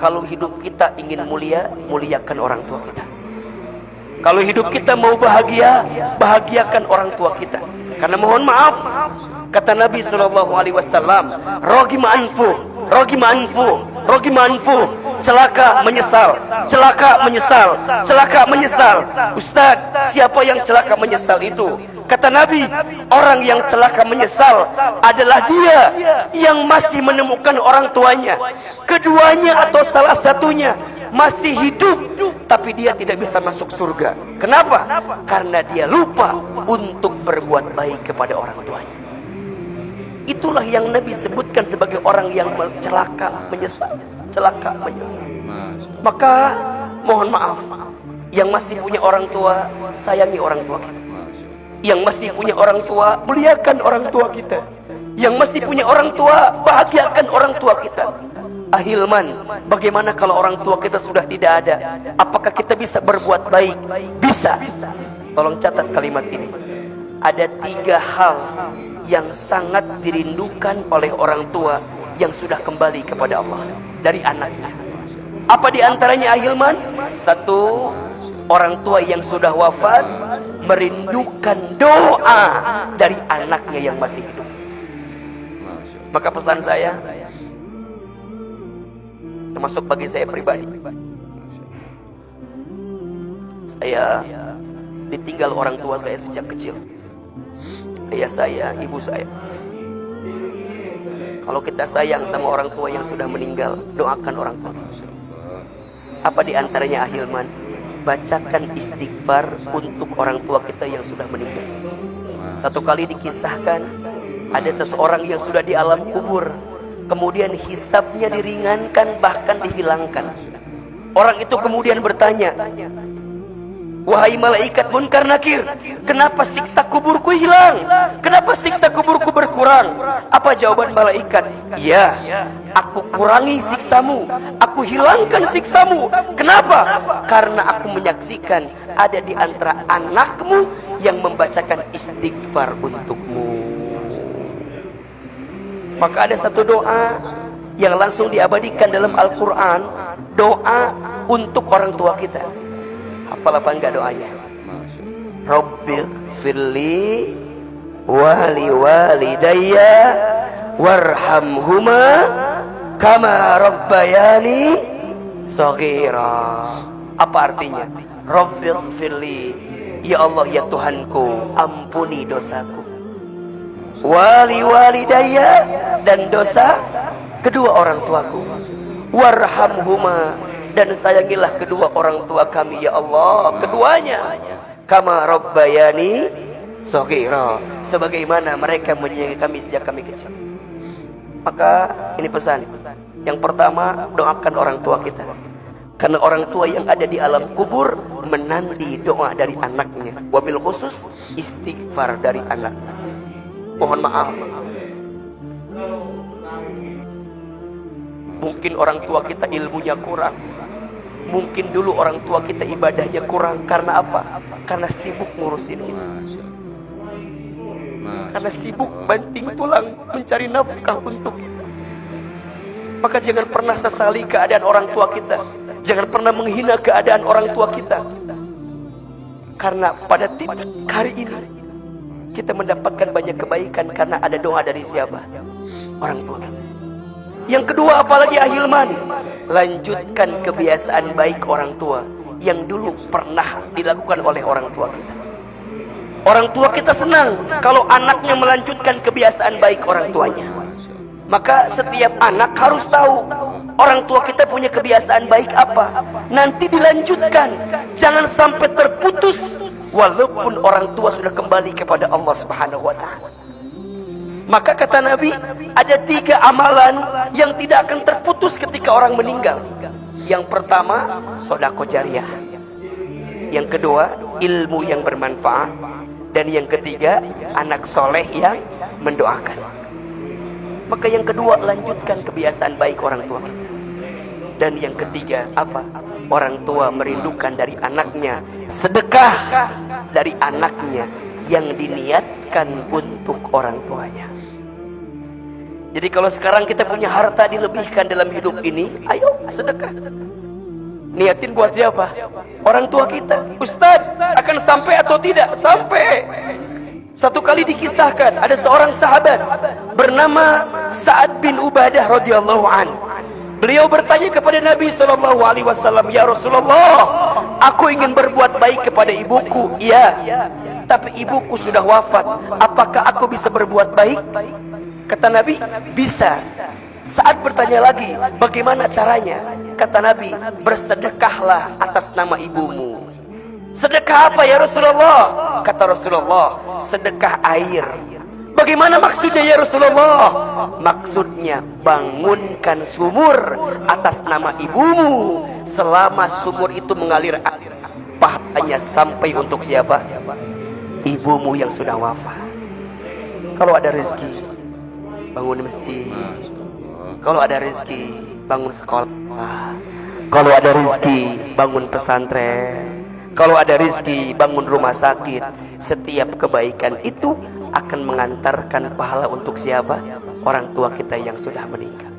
Kalau hidup kita ingin mulia, muliakan orang tua kita. Kalau hidup kita mau bahagia, bahagiakan orang tua kita. Karena mohon maaf, kata Nabi SAW, rogima anfu, rogima anfu, rogima anfu, celaka menyesal, celaka menyesal, celaka menyesal. Ustaz, siapa yang celaka menyesal itu? Kata Nabi, orang yang celaka menyesal adalah dia yang masih menemukan orang tuanya, keduanya atau salah satunya masih hidup, tapi dia tidak bisa masuk surga. Kenapa? Karena dia lupa untuk berbuat baik kepada orang tuanya. Itulah yang Nabi sebutkan sebagai orang yang celaka menyesal, celaka menyesal. Maka mohon maaf, yang masih punya orang tua, sayangi orang tua kita. Yang masih punya orang tua, muliakan orang tua kita. Yang masih punya orang tua, bahagiakan orang tua kita. Ahilman, bagaimana kalau orang tua kita sudah tidak ada? Apakah kita bisa berbuat baik? Bisa. Tolong catat kalimat ini. Ada 3 hal yang sangat dirindukan oleh orang tua yang sudah kembali kepada Allah dari anaknya. Apa diantaranya Ahilman? 1, orang tua yang sudah wafat merindukan doa dari anaknya yang masih hidup. Maka pesan saya, termasuk bagi saya pribadi, saya ditinggal orang tua saya sejak kecil, ayah saya, ibu saya. Kalau kita sayang sama orang tua yang sudah meninggal, doakan orang tua. Apa diantaranya Ahilman? Bacakan istighfar untuk orang tua kita yang sudah meninggal. Satu kali dikisahkan, ada seseorang yang sudah di alam kubur, kemudian hisabnya diringankan, bahkan dihilangkan. Orang itu kemudian bertanya, wahai malaikat Munkar Nakir, kenapa siksa kuburku hilang? Kenapa siksa kuburku berkurang? Apa jawaban malaikat? Iya, aku kurangi siksamu, aku hilangkan siksamu. Kenapa? Karena aku menyaksikan ada di antara anakmu yang membacakan istighfar untukmu. Maka ada satu doa yang langsung diabadikan dalam Al-Quran, doa untuk orang tua kita. Hafal apa enggak doanya? Rabbi firli wali walidayya warhamhuma kama rabbayani shaghira. Apa artinya? Rabbi firli, ya Allah ya Tuhanku, ampuni dosaku. Wali walidayya, dan dosa kedua orang tuaku. Warhamhuma, dan sayangilah kedua orang tua kami ya Allah, keduanya. Kama rabbayani shaghira, sebagaimana mereka menyayangi kami sejak kami kecil. Maka ini pesan. Yang pertama, doakan orang tua kita. Karena orang tua yang ada di alam kubur menanti doa dari anaknya. Wabil khusus istighfar dari anaknya. Mohon maaf, mungkin orang tua kita ilmunya kurang, mungkin dulu orang tua kita ibadahnya kurang. Karena apa? Karena sibuk ngurusin kita, karena sibuk banting tulang mencari nafkah untuk kita. Maka jangan pernah sesali keadaan orang tua kita, jangan pernah menghina keadaan orang tua kita. Karena pada titik hari ini kita mendapatkan banyak kebaikan karena ada doa dari siapa? Orang tua kita. Yang kedua, apalagi Ahilman, lanjutkan kebiasaan baik orang tua yang dulu pernah dilakukan oleh orang tua kita. Orang tua kita senang kalau anaknya melanjutkan kebiasaan baik orang tuanya. Maka setiap anak harus tahu orang tua kita punya kebiasaan baik apa, nanti dilanjutkan, jangan sampai terputus walaupun orang tua sudah kembali kepada Allah Subhanahu wa ta'ala. Maka kata Nabi, ada 3 amalan yang tidak akan terputus ketika orang meninggal. Yang pertama, sedekah jariyah. Yang kedua, ilmu yang bermanfaat. Dan yang ketiga, anak soleh yang mendoakan. Maka yang kedua, lanjutkan kebiasaan baik orang tua kita. Dan yang ketiga, apa? Orang tua merindukan dari anaknya sedekah dari anaknya yang diniatkan untuk orang tuanya. Jadi kalau sekarang kita punya harta dilebihkan dalam hidup ini, ayo sedekah. Niatin buat siapa? Orang tua kita. Ustadz, akan sampai atau tidak? Sampai. Satu kali dikisahkan ada seorang sahabat bernama Sa'ad bin Ubadah radhiyallahu an. Beliau bertanya kepada Nabi SAW, "Ya Rasulullah, aku ingin berbuat baik kepada ibuku." "Iya, tapi ibuku sudah wafat. Apakah aku bisa berbuat baik?" Kata Nabi, "Bisa." Saat bertanya lagi, "Bagaimana caranya?" Kata Nabi, "Bersedekahlah atas nama ibumu." "Sedekah apa ya Rasulullah?" Kata Rasulullah, "Sedekah air." "Bagaimana maksudnya ya Rasulullah?" "Maksudnya bangunkan sumur atas nama ibumu. Selama sumur itu mengalir air, pahalanya sampai untuk siapa? Ibumu yang sudah wafat." Kalau ada rezeki, bangun masjid. Kalau ada rezeki, bangun sekolah. Kalau ada rezeki, bangun pesantren. Kalau ada rezeki, bangun rumah sakit. Setiap kebaikan itu akan mengantarkan pahala untuk siapa? Orang tua kita yang sudah meninggal.